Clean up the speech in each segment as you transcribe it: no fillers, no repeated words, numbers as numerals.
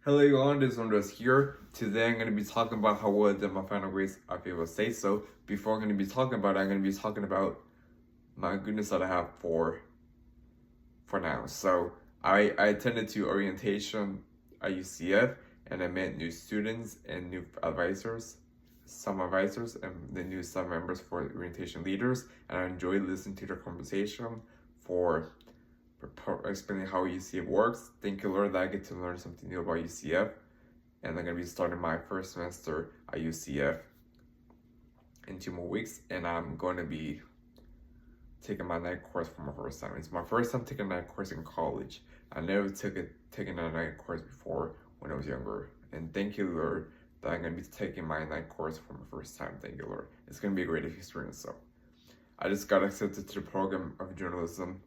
Hello everyone, this is Ortiz here. Today I'm going to be talking about how well I did my final grades at Fayetteville State. So before I'm going to be talking about it, I'm going to be talking about my goodness that I have for now. So I attended to orientation at UCF and I met new students and new advisors, some advisors and the new staff members for orientation leaders, and I enjoyed listening to their conversation for explaining how UCF works. Thank you, Lord, that I get to learn something new about UCF. And I'm going to be starting my first semester at UCF in 2 more weeks. And I'm going to be taking my night course for my first time. It's my first time taking a night course in college. I never taken a night course before when I was younger. And thank you, Lord, that I'm going to be taking my night course for my first time. Thank you, Lord. It's going to be a great experience. So I just got accepted to the program of journalism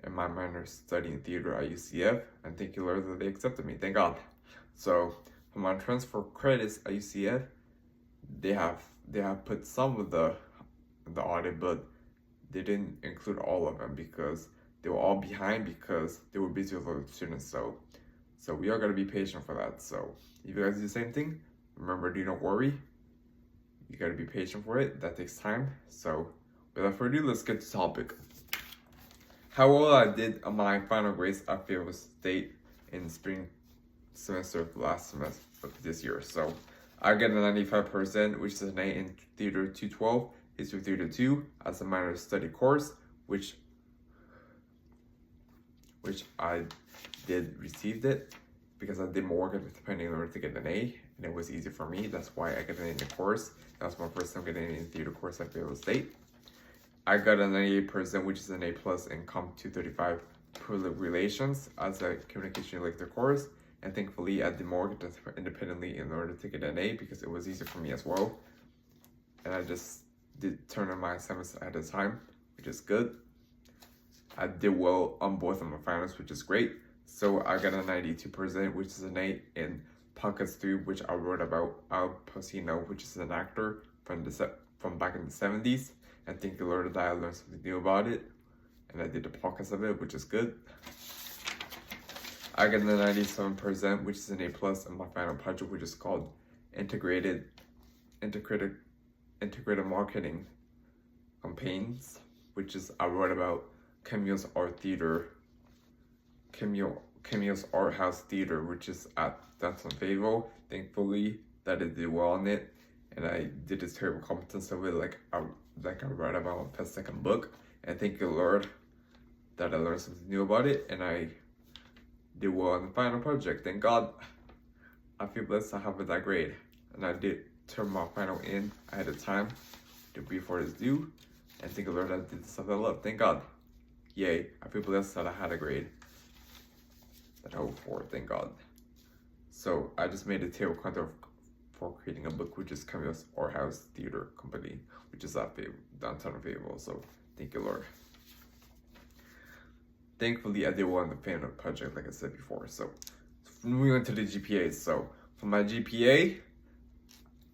and my minor studying theater at UCF, and thank you, Lord, that they accepted me. Thank God. So for my transfer credits at UCF, they have put some of the audit, but they didn't include all of them because they were all behind because they were busy with other students. So we are gonna be patient for that. So if you guys do the same thing, remember, do not worry. You gotta be patient for it. That takes time. So without further ado, let's get to the topic. How well I did on my final grades at Fayetteville State in the spring semester of last semester of this year. So I got a 95%, which is an A in Theater 212, History Theater 2 as a minor study course, which I did received it because I did more work at the pending in order to get an A, and it was easy for me. That's why I got an A in the course. That was my first time getting an A in theater course at Fayetteville State. I got a 98%, which is an A plus in Comp 235 Public Relations as a communication lecture course. And thankfully, I did more independently in order to get an A because it was easier for me as well. And I just did turn in my assignments at a time, which is good. I did well on both of my finals, which is great. So I got a 92%, which is an A in Pockets 3, which I wrote about Al Pacino, which is an actor from back in the 70s. And thank you, Lord, that I learned something new about it. And I did the podcast of it, which is good. I got a 97%, which is an A plus in my final project, which is called Integrated Marketing Campaigns, which is I wrote about Camille's Art Theater, Camille's Art House Theater, which is at downtown Fayetteville. Thankfully, that I did well on it. And I did this terrible competence of it, like I read about my second book. And thank you, Lord, that I learned something new about it, and I did well on the final project. Thank God. I feel blessed to have that grade, and I did turn my final in ahead of time before it's due. And thank you, Lord, I did the stuff I love. Thank God. Yay! I feel blessed that I had a grade that I hoped for. Thank God. So I just made a table counter for creating a book, which is Camille's Art House Theater Company, which is at downtown Fayetteville. So thank you, Lord. Thankfully, I did well on the final project, like I said before. So moving on to the GPA. So for my GPA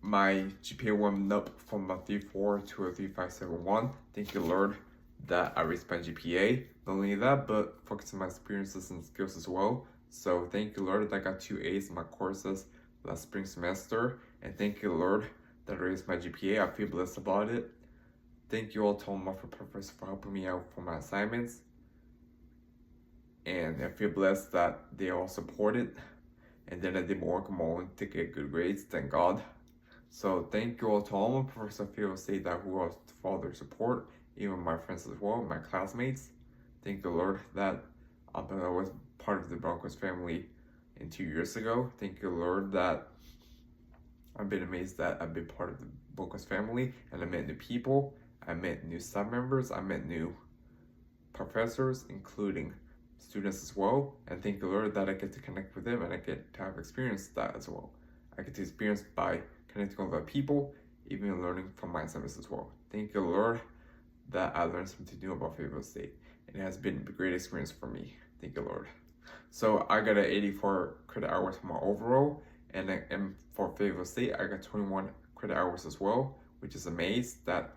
went up from a 3.4 to a 3.571. Thank you, Lord, that I raised my GPA. Not only that, but focusing on my experiences and skills as well. So thank you, Lord, that I got 2 A's in my courses last spring semester, and thank you, Lord, that I raised my GPA. I feel blessed about it. Thank you all to all my professors for helping me out for my assignments, and I feel blessed that they all supported. And then I did more work on my own to get good grades. Thank God. So thank you all to all my professors at Fayetteville State that who else for all their support, even my friends as well, my classmates. Thank you, Lord, that I was part of the Broncos family 2 years ago. Thank you, Lord, that I've been amazed that I've been part of the Broncos family, and I met new people, I met new staff members, I met new professors, including students as well. And thank you, Lord, that I get to connect with them and I get to have experienced that as well. I get to experience by connecting with other people, even learning from my assignments as well. Thank you, Lord, that I learned something new about Fayetteville State, and it has been a great experience for me. Thank you, Lord. So I got an 84 credit hours for my overall, and for Fayetteville State, I got 21 credit hours as well, which is amazed that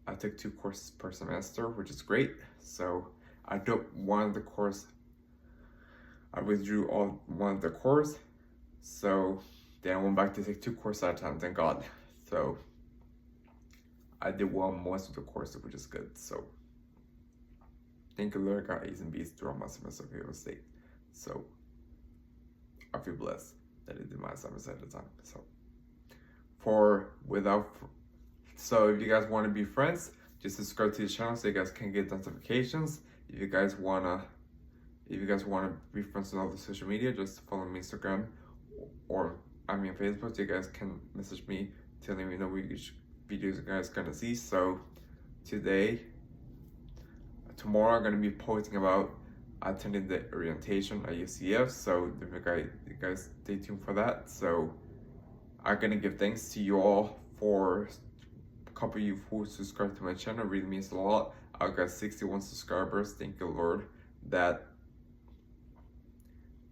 I took 2 courses per semester, which is great. So I took one of the course, I withdrew one of the course, So then I went back to take 2 courses at a time, thank God. So I did well on most of the courses, which is good. So thank you, Lord, I got A's and B's throughout my semester at Fayetteville State. So I feel blessed that I did my assignments at the time. So if you guys want to be friends, just subscribe to the channel so you guys can get notifications. If you guys wanna be friends on all the social media, just follow me on Instagram or Facebook. So you guys can message me telling me which videos you guys gonna see. So tomorrow I'm gonna be posting about attending the orientation at UCF. So you guys stay tuned for that. So I'm gonna give thanks to you all for a couple of you who subscribed to my channel. It really means a lot. I got 61 subscribers. Thank you, Lord, that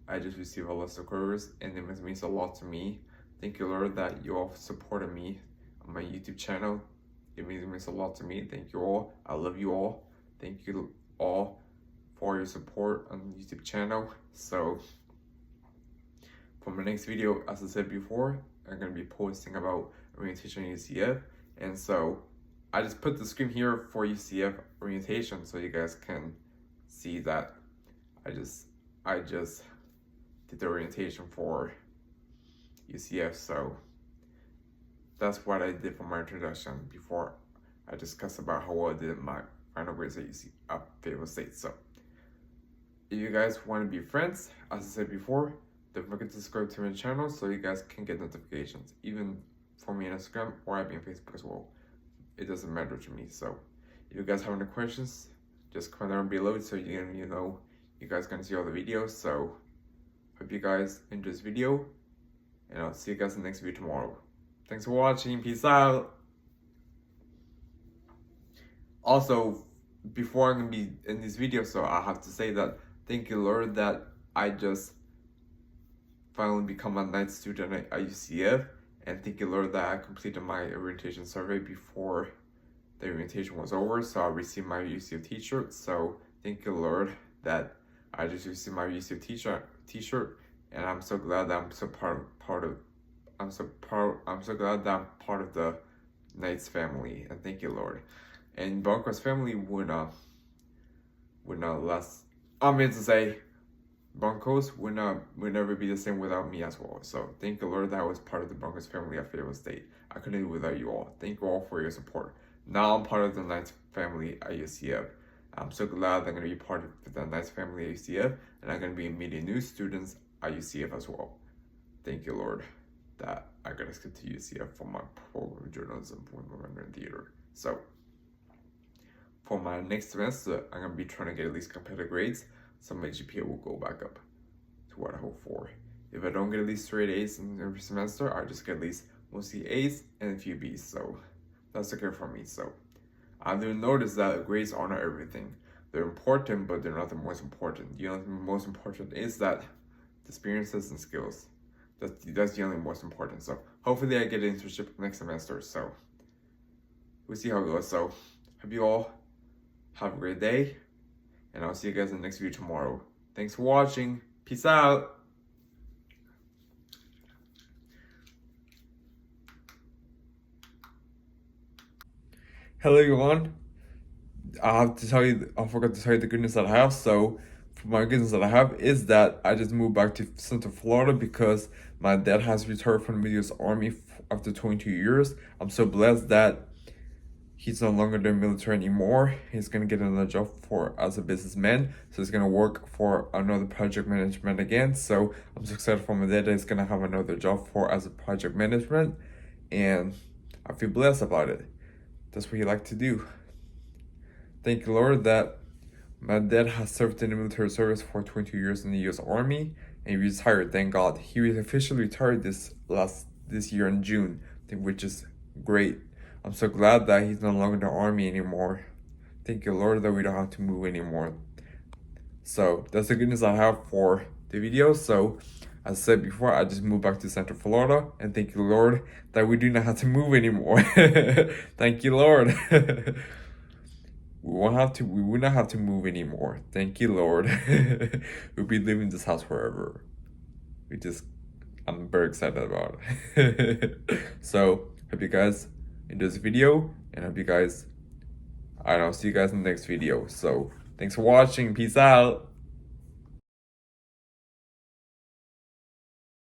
I just received a lot of subscribers, and it means a lot to me. Thank you, Lord, that you all supported me on my YouTube channel. It means a lot to me. Thank you all. I love you all. Thank you all for your support on the YouTube channel. So for my next video, as I said before, I'm going to be posting about orientation at UCF. And so I just put the screen here for UCF orientation so you guys can see that I just did the orientation for UCF. So that's what I did for my introduction before I discussed about how well I did my final grades at Fayetteville State. So if you guys want to be friends, as I said before, don't forget to subscribe to my channel so you guys can get notifications, even for me on Instagram or I'll be on Facebook as well. It doesn't matter to me. So if you guys have any questions, just comment down below so you guys can see all the videos. So hope you guys enjoy this video, and I'll see you guys in the next video tomorrow. Thanks for watching. Peace out. Also, before I'm gonna be in this video, so I have to say that thank you, Lord, that I just finally become a night student at UCF, and thank you, Lord, that I completed my orientation survey before the orientation was over, so I received my UCF t-shirt. So thank you, Lord, that I just received my UCF t-shirt, and I'm so glad that I'm so glad that I'm part of the Knights family, and thank you, Lord. And Broncos family would not last. I mean to say, Broncos would never be the same without me as well. So thank you, Lord, that I was part of the Broncos family at Fayetteville State. I couldn't do it without you all. Thank you all for your support. Now I'm part of the Knights family at UCF. I'm so glad that I'm going to be part of the Knights family at UCF, and I'm going to be meeting new students at UCF as well. Thank you, Lord, that I got to skip to UCF for my program of journalism for Mandarin theater. So for my next semester, I'm going to be trying to get at least competitive grades, so my GPA will go back up to what I hope for. If I don't get at least straight A's in every semester, I just get at least mostly A's and a few B's. So that's okay for me. So I do notice that grades are not everything. They're important, but they're not the most important. The only most important is that the experiences and skills. That's the only most important. So hopefully I get an internship next semester. So we'll see how it goes. So hope you all have a great day, and I'll see you guys in the next video tomorrow. Thanks for watching. Peace out. Hello everyone. I forgot to tell you the goodness that I have. So my goodness that I have is that I just moved back to Central Florida because my dad has retired from the U.S. Army after 22 years. I'm so blessed that he's no longer in the military anymore. He's gonna get another job as a businessman. So he's gonna work for another project management again. So I'm so excited for my dad that he's gonna have another job as a project management, and I feel blessed about it. That's what he liked to do. Thank you, Lord, that my dad has served in the military service for 22 years in the U.S. Army, and he retired. Thank God. He officially retired this year in June, which is great. I'm so glad that he's no longer in the Army anymore. Thank you, Lord, that we don't have to move anymore. So that's the goodness I have for the video. So as I said before, I just moved back to Central Florida, and thank you, Lord, that we do not have to move anymore. Thank you, Lord. We will not have to move anymore. Thank you, Lord. We'll be living in this house forever. We just I'm very excited about it. So, hope you guys enjoy this video, and hope you guys, I don't know, see you guys in the next video. So, thanks for watching. Peace out.